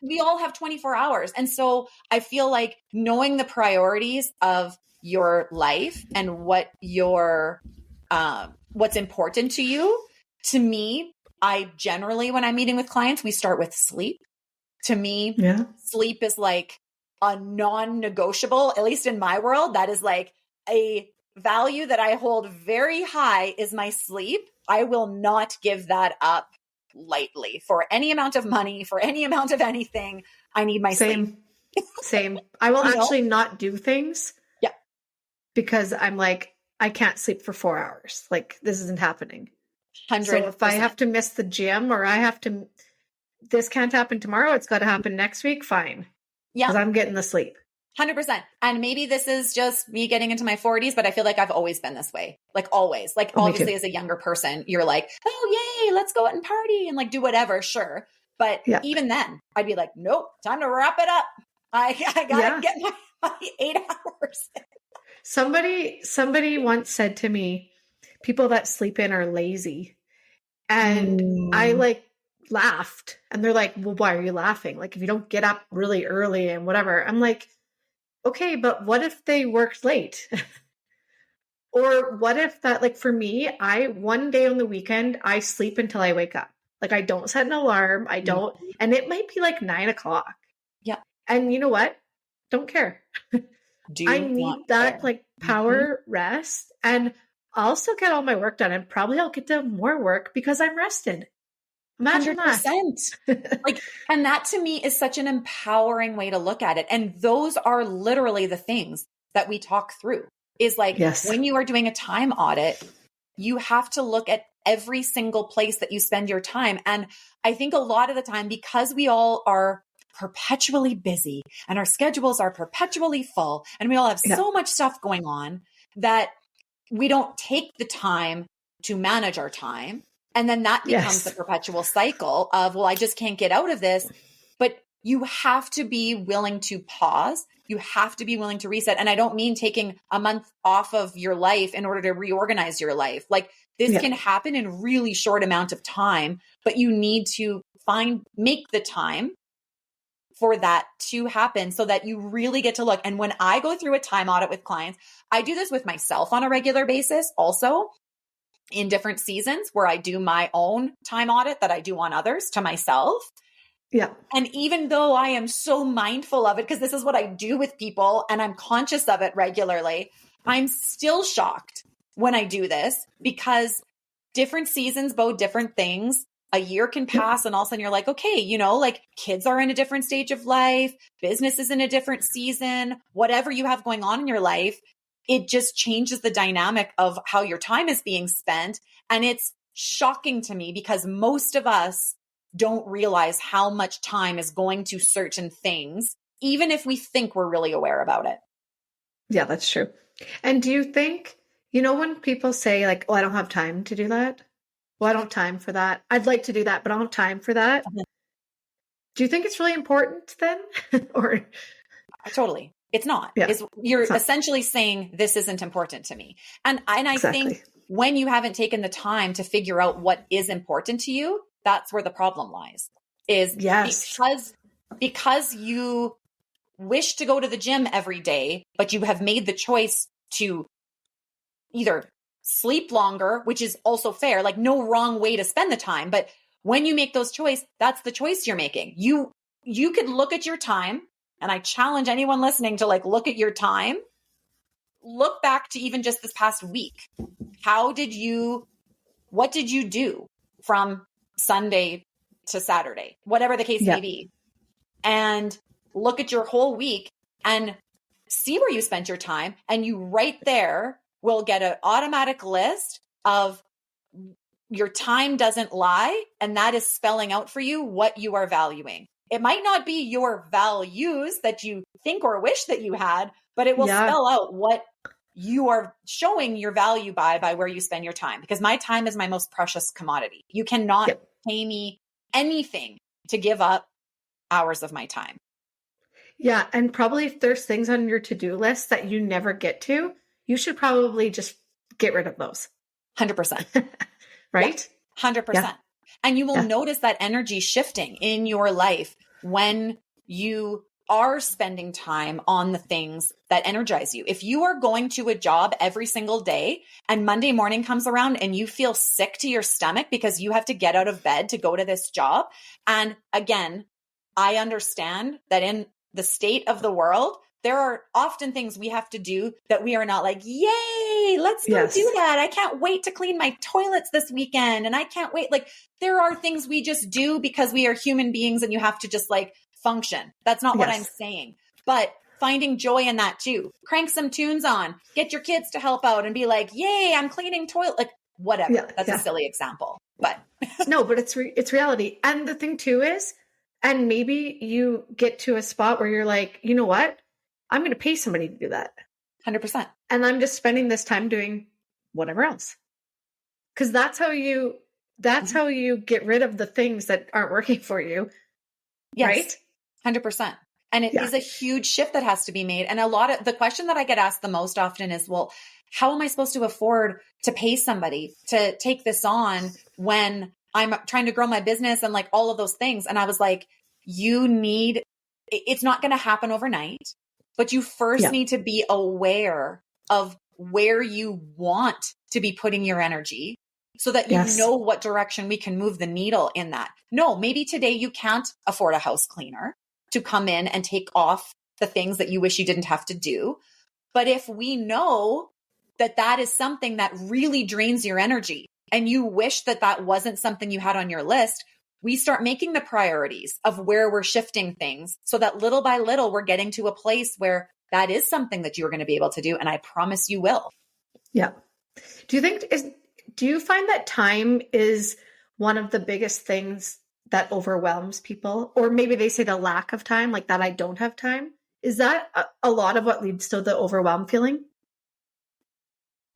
we all have 24 hours. And so I feel like knowing the priorities of your life and what your, what's important to you, to me, I generally, when I'm meeting with clients, we start with sleep. To me, sleep is like a non-negotiable, at least in my world. That is like a value that I hold very high, is my sleep. I will not give that up lightly for any amount of money, for any amount of anything. I need my sleep. Same. I will actually not do things. Because I'm like, I can't sleep for 4 hours. Like this isn't happening. 100%. So if I have to miss the gym or this can't happen tomorrow, it's got to happen next week. Fine. Yeah. Because I'm getting the sleep. 100%. And maybe this is just me getting into my 40s, but I feel like I've always been this way. Like always. Like obviously as a younger person, you're like, oh yay, let's go out and party and like do whatever. Sure. But even then I'd be like, nope, time to wrap it up. I gotta get my 8 hours. Somebody once said to me, people that sleep in are lazy. And I like laughed and they're like, well, why are you laughing? Like if you don't get up really early and whatever, I'm like, okay, but what if they worked late? Or what if that, like for me, one day on the weekend, I sleep until I wake up. Like I don't set an alarm. I don't, and it might be like 9 o'clock. Yeah. And you know what? Don't care. I need that like power rest, and I'll still get all my work done, and probably I'll get to more work because I'm rested. Imagine 100%. Like, and that to me is such an empowering way to look at it. And those are literally the things that we talk through is like, when you are doing a time audit, you have to look at every single place that you spend your time. And I think a lot of the time, because we all are perpetually busy and our schedules are perpetually full and we all have so much stuff going on that we don't take the time to manage our time. And then that becomes the perpetual cycle of, well, I just can't get out of this. But you have to be willing to pause. You have to be willing to reset. And I don't mean taking a month off of your life in order to reorganize your life. Like this can happen in a really short amount of time, but you need to make the time for that to happen so that you really get to look. And when I go through a time audit with clients, I do this with myself on a regular basis also, in different seasons where I do my own time audit that I do on others to myself. Yeah. And even though I am so mindful of it, because this is what I do with people and I'm conscious of it regularly, I'm still shocked when I do this because different seasons bode different things. A year can pass and all of a sudden you're like, okay, like kids are in a different stage of life, business is in a different season, whatever you have going on in your life, it just changes the dynamic of how your time is being spent. And it's shocking to me because most of us don't realize how much time is going to certain things, even if we think we're really aware about it. Yeah, that's true. And do you think, when people say like, oh, I don't have time to do that. Well, I don't have time for that. I'd like to do that, but I don't have time for that. Do you think it's really important then? Or totally. It's not. Yeah, you're essentially saying this isn't important to me. And I think when you haven't taken the time to figure out what is important to you, that's where the problem lies. Is because you wish to go to the gym every day, but you have made the choice to either sleep longer, which is also fair, like no wrong way to spend the time. But when you make those choices, that's the choice you're making. You could look at your time. And I challenge anyone listening to like, look at your time, look back to even just this past week. What did you do from Sunday to Saturday, whatever the case may be, and look at your whole week and see where you spent your time. And you right there will get an automatic list of your time doesn't lie. And that is spelling out for you what you are valuing. It might not be your values that you think or wish that you had, but it will spell out what you are showing your value by where you spend your time. Because my time is my most precious commodity. You cannot pay me anything to give up hours of my time. Yeah. And probably if there's things on your to-do list that you never get to, you should probably just get rid of those. 100%. Right? 100%. Yeah. And you will notice that energy shifting in your life when you are spending time on the things that energize you. If you are going to a job every single day and Monday morning comes around and you feel sick to your stomach because you have to get out of bed to go to this job. And again, I understand that in the state of the world, there are often things we have to do that we are not like, yay, let's go do that. I can't wait to clean my toilets this weekend. And I can't wait. Like there are things we just do because we are human beings and you have to just like function. That's not what I'm saying. But finding joy in that too. Crank some tunes on, get your kids to help out and be like, yay, I'm cleaning toilet, like whatever. Yeah, That's a silly example, but no, but it's reality. And the thing too is, and maybe you get to a spot where you're like, you know what? I'm going to pay somebody to do that. 100%. And I'm just spending this time doing whatever else. Cause that's how you get rid of the things that aren't working for you. Yes, right? 100%. And it is a huge shift that has to be made. And a lot of the question that I get asked the most often is, well, how am I supposed to afford to pay somebody to take this on when I'm trying to grow my business and like all of those things? And I was like, it's not going to happen overnight, but you first need to be aware of where you want to be putting your energy so that you know what direction we can move the needle in that. No, maybe today you can't afford a house cleaner to come in and take off the things that you wish you didn't have to do. But if we know that that is something that really drains your energy and you wish that that wasn't something you had on your list, we start making the priorities of where we're shifting things so that little by little, we're getting to a place where that is something that you're going to be able to do. And I promise you will. Yeah. Do you find that time is one of the biggest things that overwhelms people? Or maybe they say the lack of time, like that I don't have time. Is that a lot of what leads to the overwhelm feeling?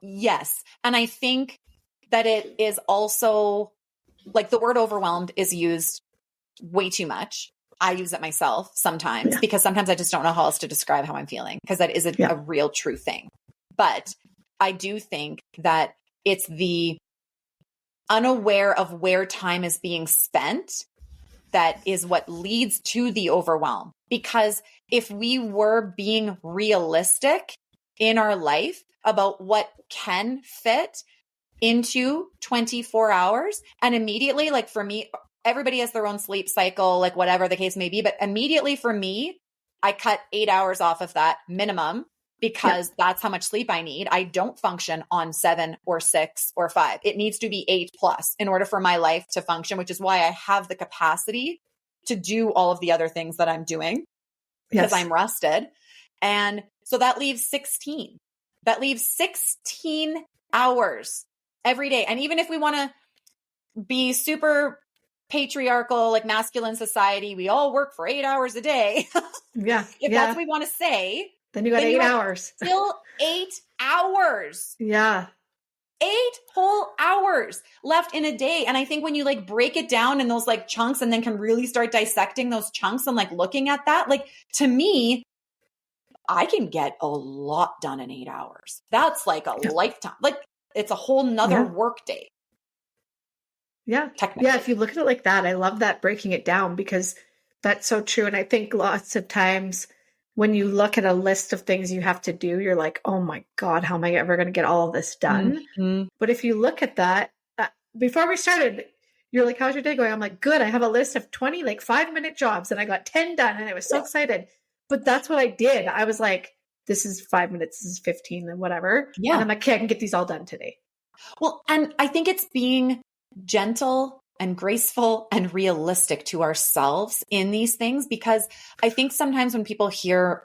Yes. And I think that it is also like the word overwhelmed is used way too much. I use it myself sometimes because sometimes I just don't know how else to describe how I'm feeling because that is a real true thing. But I do think that it's the unaware of where time is being spent that is what leads to the overwhelm. Because if we were being realistic in our life about what can fit into 24 hours, and immediately, like for me, everybody has their own sleep cycle, like whatever the case may be. But immediately for me, I cut 8 hours off of that minimum because that's how much sleep I need. I don't function on 7 or 6 or 5. It needs to be 8+ in order for my life to function, which is why I have the capacity to do all of the other things that I'm doing because I'm rested. And so that leaves 16. That leaves 16 hours every day. And even if we want to be super patriarchal, like masculine society, we all work for 8 hours a day. If that's what we want to say, then you got 8 hours. Still 8 hours. Yeah. 8 whole hours left in a day. And I think when you like break it down in those like chunks and then can really start dissecting those chunks and like looking at that, like to me, I can get a lot done in 8 hours. That's like a lifetime. Like it's a whole nother work day. Yeah. Yeah. If you look at it like that, I love that breaking it down because that's so true. And I think lots of times when you look at a list of things you have to do, you're like, oh my God, how am I ever going to get all of this done? Mm-hmm. But if you look at that, before we started, you're like, how's your day going? I'm like, good. I have a list of 20 like 5-minute jobs and I got 10 done and I was so excited. But that's what I did. I was like, this is 5 minutes, this is 15 and whatever. Yeah. And I'm like, okay, I can get these all done today. Well, and I think it's being gentle and graceful and realistic to ourselves in these things, because I think sometimes when people hear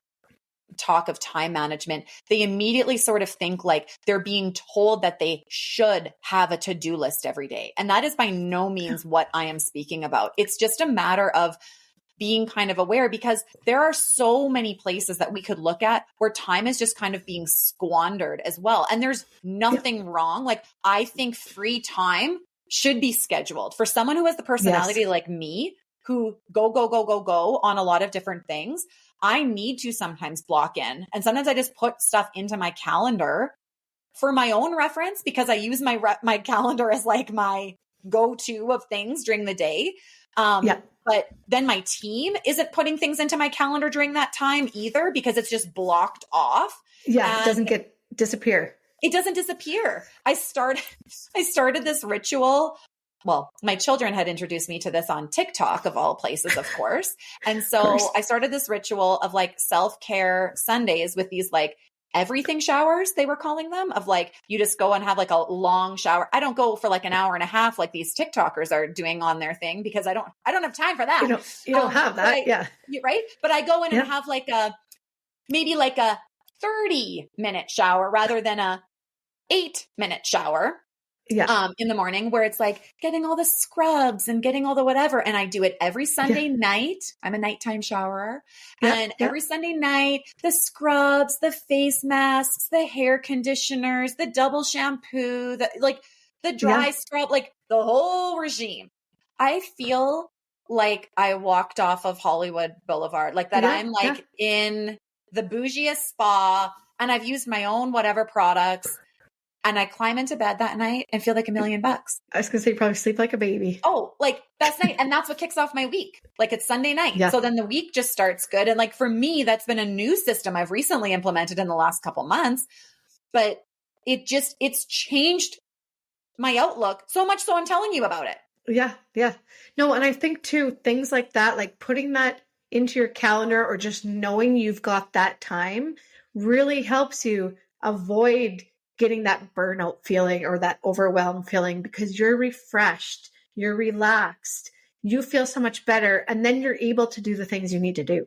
talk of time management, they immediately sort of think like they're being told that they should have a to-do list every day. And that is by no means what I am speaking about. It's just a matter of being kind of aware, because there are so many places that we could look at where time is just kind of being squandered as well. And there's nothing wrong. Like I think free time should be scheduled for someone who has the personality like me, who go on a lot of different things. I need to sometimes block in. And sometimes I just put stuff into my calendar for my own reference, because I use my calendar as like my go-to of things during the day. But then my team isn't putting things into my calendar during that time either, because it's just blocked off. Yeah. It doesn't disappear. It doesn't disappear. I started this ritual. Well, my children had introduced me to this on TikTok of all places, of course. And so I started this ritual of like self-care Sundays with these like everything showers, they were calling them, of like, you just go and have like a long shower. I don't go for like an hour and a half like these TikTokers are doing on their thing, because I don't have time for that. You don't have that. Right? But I go in and have like maybe like a 30-minute shower rather than a 8-minute shower. In the morning, where it's like getting all the scrubs and getting all the whatever. And I do it every Sunday night. I'm a nighttime showerer. And every Sunday night, the scrubs, the face masks, the hair conditioners, the double shampoo, the dry scrub, like the whole regime. I feel like I walked off of Hollywood Boulevard, like that I'm like in the bougiest spa, and I've used my own whatever products. And I climb into bed that night and feel like $1 million. I was going to say, you probably sleep like a baby. Oh, like best night. And that's what kicks off my week. Like it's Sunday night. Yeah. So then the week just starts good. And like for me, that's been a new system I've recently implemented in the last couple months, but it's changed my outlook so much. So I'm telling you about it. Yeah. Yeah. No. And I think too, things like that, like putting that into your calendar or just knowing you've got that time really helps you avoid getting that burnout feeling or that overwhelmed feeling, because you're refreshed, you're relaxed, you feel so much better, and then you're able to do the things you need to do.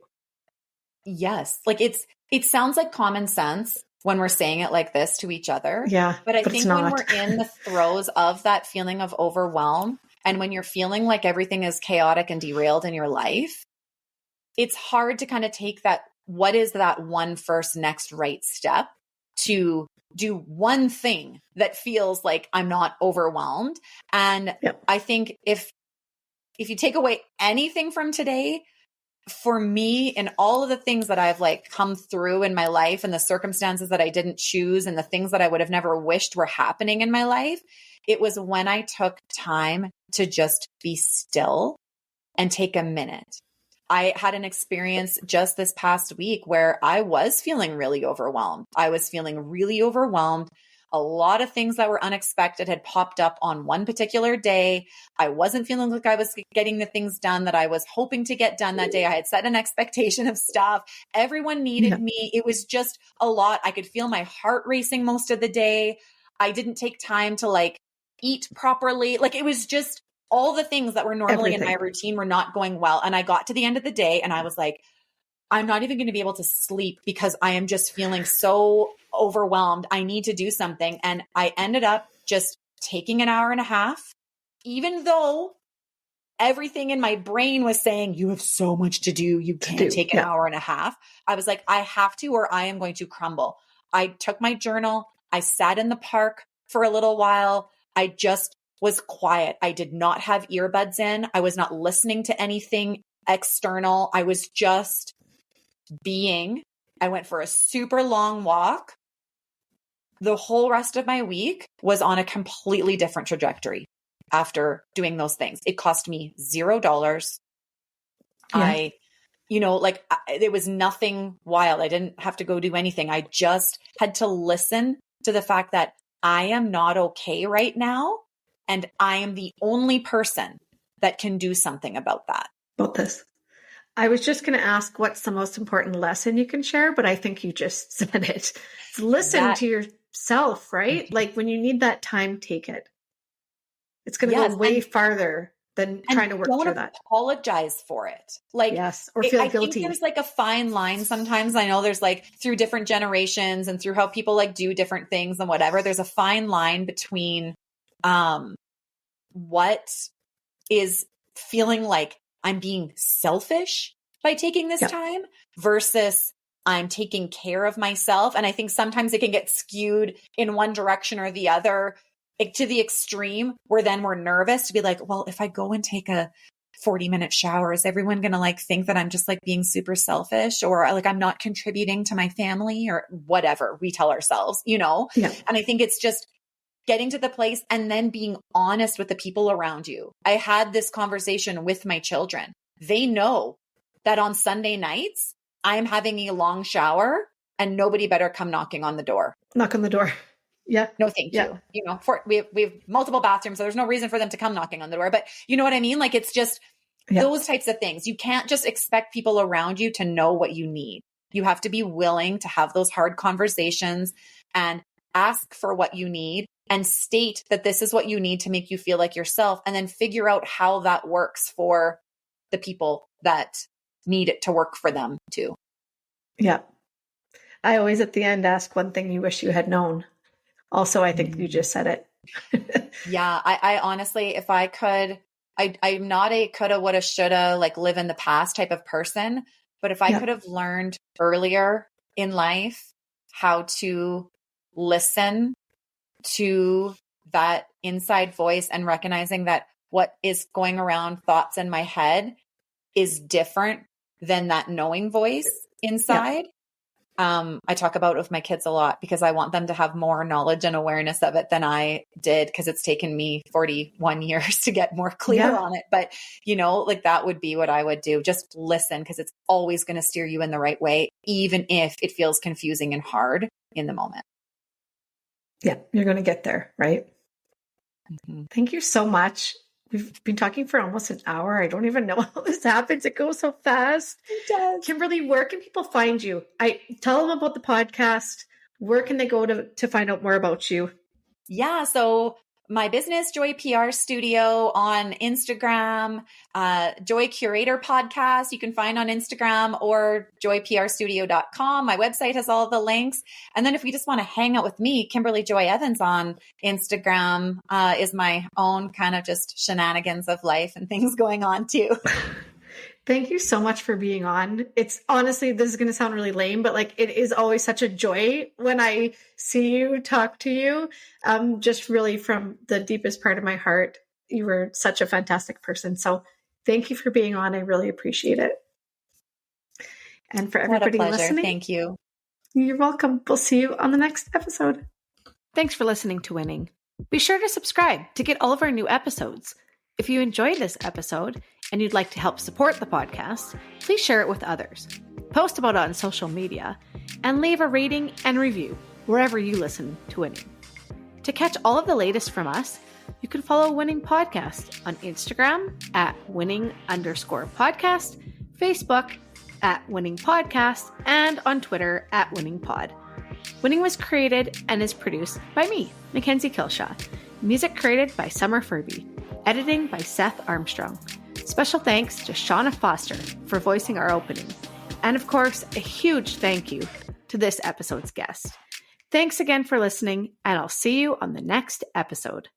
Yes. Like it sounds like common sense when we're saying it like this to each other. Yeah. But I think when we're in the throes of that feeling of overwhelm, and when you're feeling like everything is chaotic and derailed in your life, it's hard to kind of take that, what is that one first next right step to do one thing that feels like I'm not overwhelmed. And I think if you take away anything from today, for me, in all of the things that I've like come through in my life and the circumstances that I didn't choose and the things that I would have never wished were happening in my life, it was when I took time to just be still and take a minute. I had an experience just this past week where I was feeling really overwhelmed. A lot of things that were unexpected had popped up on one particular day. I wasn't feeling like I was getting the things done that I was hoping to get done that day. I had set an expectation of stuff. Everyone needed me. It was just a lot. I could feel my heart racing most of the day. I didn't take time to like eat properly. Like it was just all the things that were normally in my routine were not going well. And I got to the end of the day and I was like, I'm not even going to be able to sleep because I am just feeling so overwhelmed. I need to do something. And I ended up just taking an hour and a half, even though everything in my brain was saying, you have so much to do. You can't take an hour and a half. I was like, I have to, or I am going to crumble. I took my journal. I sat in the park for a little while. I just was quiet. I did not have earbuds in. I was not listening to anything external. I was just being. I went for a super long walk. The whole rest of my week was on a completely different trajectory after doing those things. It cost me $0. There was nothing wild. I didn't have to go do anything. I just had to listen to the fact that I am not okay right now. And I am the only person that can do something about that. About this. I was just going to ask what's the most important lesson you can share, but I think you just said it. It's listen to yourself, right? Like when you need that time, take it. It's going to go way farther than trying to work through that. Don't apologize for it. Like, or feel guilty. I think there's like a fine line sometimes. I know there's like through different generations and through how people like do different things and whatever, there's a fine line between what is feeling like I'm being selfish by taking this time versus I'm taking care of myself. And I think sometimes it can get skewed in one direction or the other to the extreme where then we're nervous to be like, well, if I go and take a 40-minute shower, is everyone going to like think that I'm just like being super selfish or like I'm not contributing to my family or whatever we tell ourselves, you know? Yeah. And I think it's just getting to the place and then being honest with the people around you. I had this conversation with my children. They know that on Sunday nights, I'm having a long shower and nobody better come knocking on the door. Knock on the door. Yeah. No, thank you. You know, we have multiple bathrooms, so there's no reason for them to come knocking on the door. But you know what I mean? Like it's just those types of things. You can't just expect people around you to know what you need. You have to be willing to have those hard conversations and ask for what you need and state that this is what you need to make you feel like yourself, and then figure out how that works for the people that need it to work for them too. Yeah. I always at the end ask one thing you wish you had known. Also, I think you just said it. Yeah. I honestly, if I could, I'm not a coulda, woulda, shoulda, like live in the past type of person. But if I could have learned earlier in life how to listen to that inside voice and recognizing that what is going around thoughts in my head is different than that knowing voice inside. I talk about it with my kids a lot because I want them to have more knowledge and awareness of it than I did, because it's taken me 41 years to get more clear on it. But, like that would be what I would do. Just listen, because it's always going to steer you in the right way, even if it feels confusing and hard in the moment. Yeah, you're going to get there, right? Mm-hmm. Thank you so much. We've been talking for almost an hour. I don't even know how this happens. It goes so fast. It does. Kimberly, where can people find you? I tell them about the podcast. Where can they go to find out more about you? Yeah. So my business, Joy PR Studio, on Instagram, Joy Curator podcast, you can find on Instagram, or joyprstudio.com. My website has all the links. And then if you just want to hang out with me, Kimberly Joy Evans on Instagram is my own kind of just shenanigans of life and things going on too. Thank you so much for being on. It's honestly, this is going to sound really lame, but like, it is always such a joy when I see you, talk to you. Just really from the deepest part of my heart, you were such a fantastic person. So thank you for being on. I really appreciate it. And for everybody listening, thank you. You're welcome. We'll see you on the next episode. Thanks for listening to Winning. Be sure to subscribe to get all of our new episodes. If you enjoyed this episode and you'd like to help support the podcast, please share it with others, post about it on social media, and leave a rating and review wherever you listen to Winning. To catch all of the latest from us, you can follow Winning Podcast on Instagram at winning_podcast, Facebook at Winning Podcast, and on Twitter at Winning Pod. Winning was created and is produced by me, Mackenzie Kilshaw. Music created by Summer Furby. Editing by Seth Armstrong. Special thanks to Shauna Foster for voicing our opening. And of course, a huge thank you to this episode's guest. Thanks again for listening, and I'll see you on the next episode.